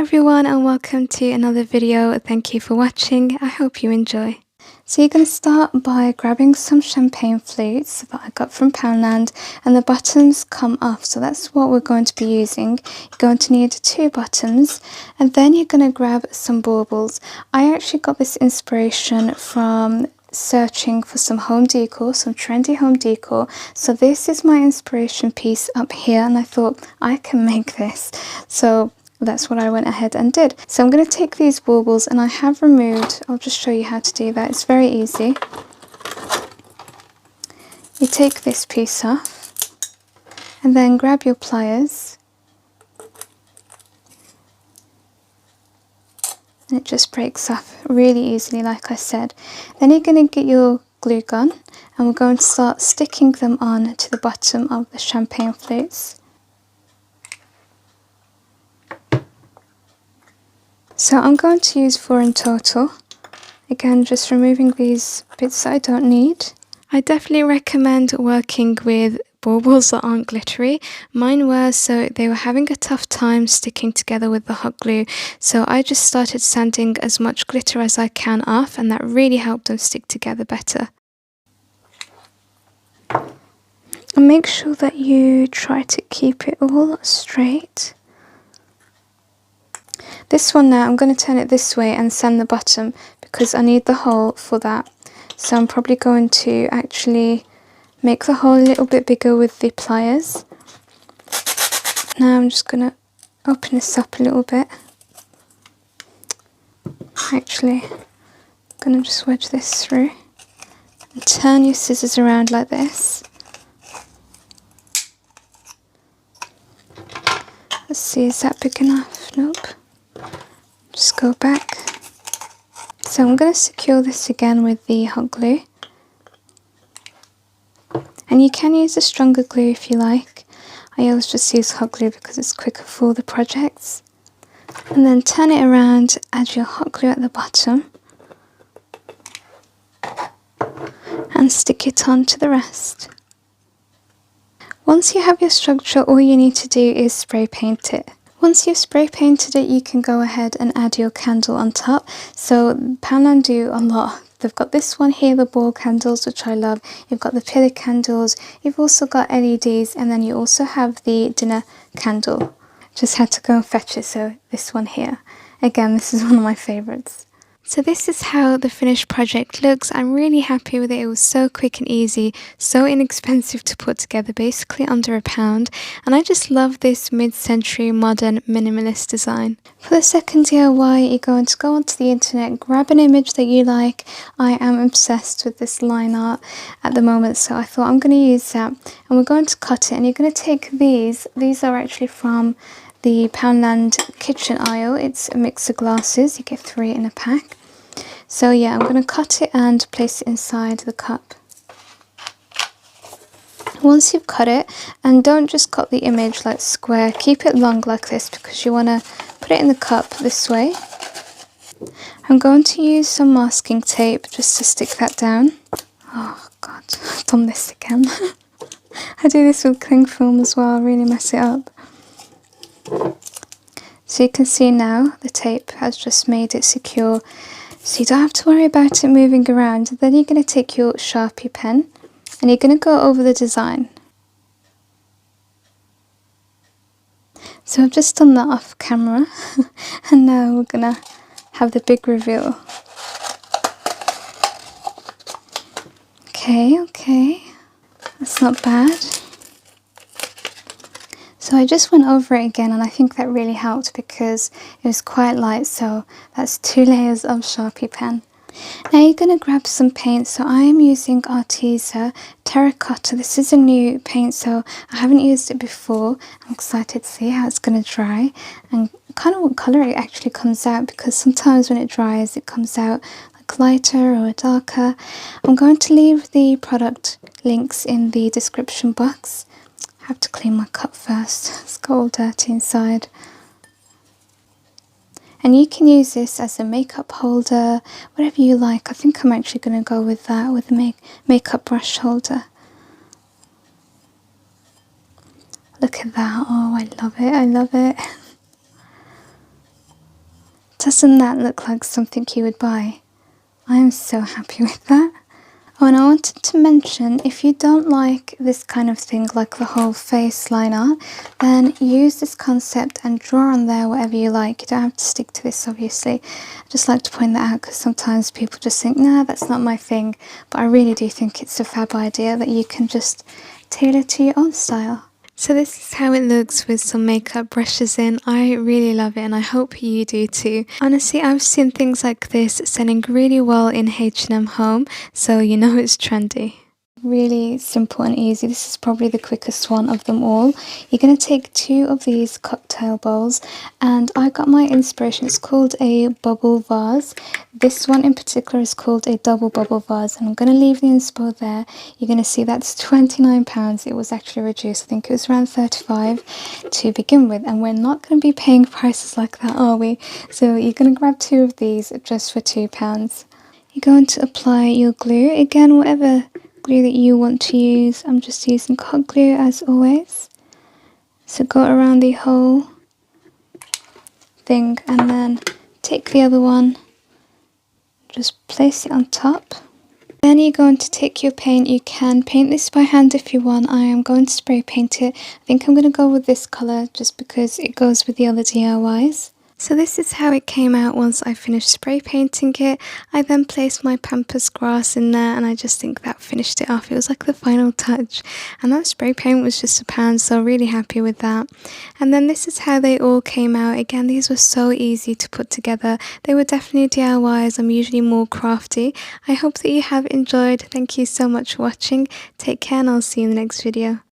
everyone and welcome to another video. Thank you for watching. I hope you enjoy. So you're going to start by grabbing some champagne flutes that I got from Poundland, and the buttons come off, so that's what we're going to be using. You're going to need 2 buttons, and then you're going to grab some baubles. I actually got this inspiration from searching for some home decor, some trendy home decor. So this is my inspiration piece up here, and I thought I can make this. So that's what I went ahead and did. So I'm going to take these baubles, and I have removed, I'll just show you how to do that. It's very easy. You take this piece off and then grab your pliers, and it just breaks off really easily, like I said. Then you're going to get your glue gun, and we're going to start sticking them on to the bottom of the champagne flutes. So I'm going to use 4 in total. Again, just removing these bits that I don't need. I definitely recommend working with baubles that aren't glittery. Mine were, so they were having a tough time sticking together with the hot glue. So I just started sanding as much glitter as I can off, and that really helped them stick together better. And make sure that you try to keep it all straight. This one now, I'm going to turn it this way and sand the bottom because I need the hole for that. So I'm probably going to actually make the hole a little bit bigger with the pliers. Now I'm just going to open this up a little bit. Actually, I'm going to just wedge this through and turn your scissors around like this. Let's see, is that big enough? Nope. Just go back. So I'm going to secure this again with the hot glue. And you can use a stronger glue if you like. I always just use hot glue because it's quicker for the projects. And then turn it around, add your hot glue at the bottom, and stick it on to the rest. Once you have your structure, all you need to do is spray paint it. Once you've spray painted it, you can go ahead and add your candle on top. So Poundland do a lot. They've got this one here, the ball candles, which I love. You've got the pillar candles. You've also got LEDs, and then you also have the dinner candle. Just had to go and fetch it, so this one here. Again, this is one of my favourites. So this is how the finished project looks. I'm really happy with it. It was so quick and easy, so inexpensive to put together, basically under £1. And I just love this mid-century modern minimalist design. For the second DIY, you're going to go onto the internet, grab an image that you like. I am obsessed with this line art at the moment, so I thought I'm going to use that. And we're going to cut it, and you're going to take these. These are actually from the Poundland kitchen aisle. It's a mix of glasses. You get 3 in a pack. So yeah, I'm going to cut it and place it inside the cup. Once you've cut it, and don't just cut the image like square, keep it long like this because you want to put it in the cup this way. I'm going to use some masking tape just to stick that down. Oh god, I've done this again. I do this with cling film as well, I really mess it up. So you can see now the tape has just made it secure, so you don't have to worry about it moving around. Then you're going to take your Sharpie pen and you're going to go over the design. So I've just done that off camera and now we're going to have the big reveal. Okay, that's not bad. So I just went over it again, and I think that really helped because it was quite light. So that's 2 layers of Sharpie pen. Now you're going to grab some paint. So I am using ARTEZA Terracotta. This is a new paint, so I haven't used it before. I'm excited to see how it's going to dry and kind of what colour it actually comes out, because sometimes when it dries it comes out like lighter or darker. I'm going to leave the product links in the description box. I have to clean my cup first, it's got all dirty inside. And you can use this as a makeup holder, whatever you like. I think I'm actually going to go with that, with a makeup brush holder. Look at that, oh I love it, I love it. Doesn't that look like something you would buy? I am so happy with that. Oh, and I wanted to mention, if you don't like this kind of thing, like the whole face line art, then use this concept and draw on there whatever you like. You don't have to stick to this, obviously. I just like to point that out because sometimes people just think, nah, that's not my thing. But I really do think it's a fab idea that you can just tailor to your own style. So this is how it looks with some makeup brushes in. I really love it and I hope you do too. Honestly, I've seen things like this selling really well in H&M Home, so you know it's trendy. Really simple and easy. This is probably the quickest one of them all. You're going to take 2 of these cocktail bowls, and I got my inspiration. It's called a bubble vase. This one in particular is called a double bubble vase, and I'm going to leave the inspo there. You're going to see that's £29. It was actually reduced. I think it was around 35 to begin with, and we're not going to be paying prices like that, are we? So you're going to grab 2 of these just for £2. You're going to apply your glue. Again, whatever glue that you want to use. I'm just using hot glue as always. So go around the whole thing and then take the other one, just place it on top. Then you're going to take your paint. You can paint this by hand if you want. I am going to spray paint it. I think I'm going to go with this colour just because it goes with the other DIYs. So this is how it came out once I finished spray painting it. I then placed my pampas grass in there and I just think that finished it off. It was like the final touch, and that spray paint was just £1, so really happy with that. And then this is how they all came out. Again, these were so easy to put together. They were definitely DIYs. I'm usually more crafty. I hope that you have enjoyed. Thank you so much for watching. Take care and I'll see you in the next video.